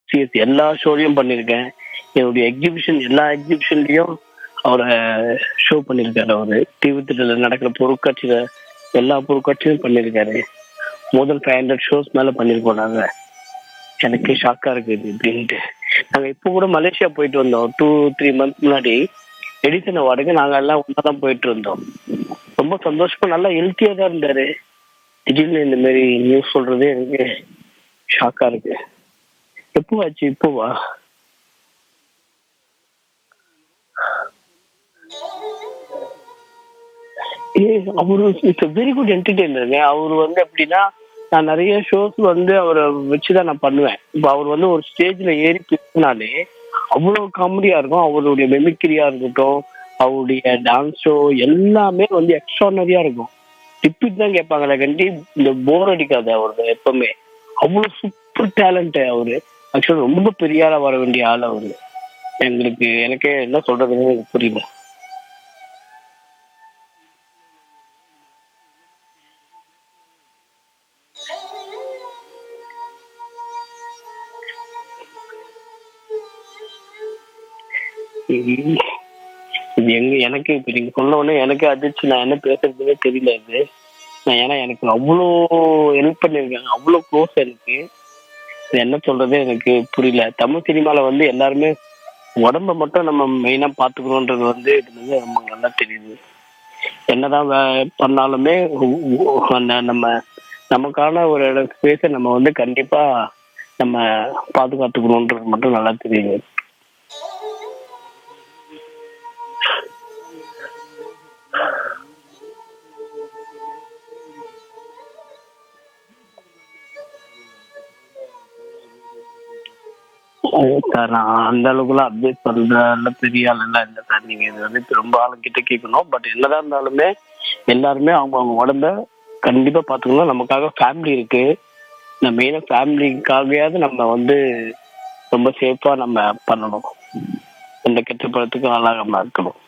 CS எல்லா ஷோலையும் பண்ணியிருக்கேன். என்னுடைய எக்ஸிபிஷன் எல்லா எக்ஸிபிஷன்லயும் அவரை ஷோ பண்ணியிருக்காரு. அவரு டிவி திட்டத்துல நடக்கிற பொருட்காட்சியில எல்லா பொருட்காட்சியும் பண்ணியிருக்காரு. முதல் 500 ஷோஸ் மேல பண்ணியிருக்கோம் நாங்க. எனக்கு ஷாக்கா இருக்கு இது அப்படின்ட்டு. நாங்க இப்போ கூட மலேசியா போயிட்டு வந்தோம் 2-3 மந்த்ஸ் முன்னாடி. எடிசன் அவார்டுக்கு நாங்க எல்லாம் ஒன்னாதான் போயிட்டு இருந்தோம். ரொம்ப சந்தோஷமா நல்லா ஹெல்த்தியா தான் இருந்தாரு. திடீர்னு இந்த மாதிரி நியூஸ் சொல்றது எனக்கு ஷாக்கா இருக்கு. எப்போ ஆச்சு? இப்போவா? அவரு வெரி குட் என்டர்டெய்னருங்க. அவரு எப்படின்னா, நான் நிறைய ஷோஸ் அவரை வச்சுதான் நான் பண்ணுவேன். இப்ப அவர் ஒரு ஸ்டேஜ்ல ஏறி பேசினாலே அவ்வளவு காமெடியா இருக்கும். அவருடைய மெமிக்ரியா இருக்கட்டும், அவருடைய டான்ஸ் ஷோ எல்லாமே எக்ஸ்ட்ரானரியா இருக்கும். ரிப்பீட் தான் கேட்பாங்களே கண்டி இந்த போர் அடிக்காது அவரு எப்பவுமே. அவ்வளவு சூப்பர் டேலண்ட் அவரு. ஆக்சுவலா ரொம்ப பெரிய ஆளா வர வேண்டிய ஆள் அவரு. எனக்கே என்ன சொல்றதுன்னு எனக்கு புரியல. இது எனக்கு இப்ப நீங்க சொன்ன உடனே எனக்கு அதிர்ச்சி. நான் என்ன பேசுறதுன்னே தெரியல இது. ஏன்னா எனக்கு அவ்வளோ ஹெல்ப் பண்ணிருக்காங்க, அவ்வளோ க்ளோஸ் எனக்கு. இது என்ன சொல்றது எனக்கு புரியல. தமிழ் சினிமால எல்லாருமே உடம்ப மட்டும் நம்ம மெயினா பாத்துக்கணும்ன்றது இது ரொம்ப நல்லா தெரியுது. என்னதான் பண்ணாலுமே நம்ம நமக்கான ஒரு ஸ்பேஸை நம்ம கண்டிப்பா நம்ம பாதுகாத்துக்கணும்ன்றது மட்டும் நல்லா தெரியுது. சார் நான் அந்த அளவுக்குலாம் அப்டேட் பண்ற பெரிய ஆளெல்லாம் இல்லை சார். நீங்க இது இப்ப ரொம்ப ஆளுங்கிட்ட கேட்கணும். பட் என்னதான் இருந்தாலுமே எல்லாருமே அவங்க உடம்ப கண்டிப்பா பாத்துக்கணும். நமக்காக ஃபேமிலி இருக்கு. இந்த மெயினா ஃபேமிலிக்காகயாவது நம்ம ரொம்ப சேஃபா நம்ம பண்ணணும். எந்த கெட்ட பழத்துக்கும் ஆளாகாம இருக்கணும்.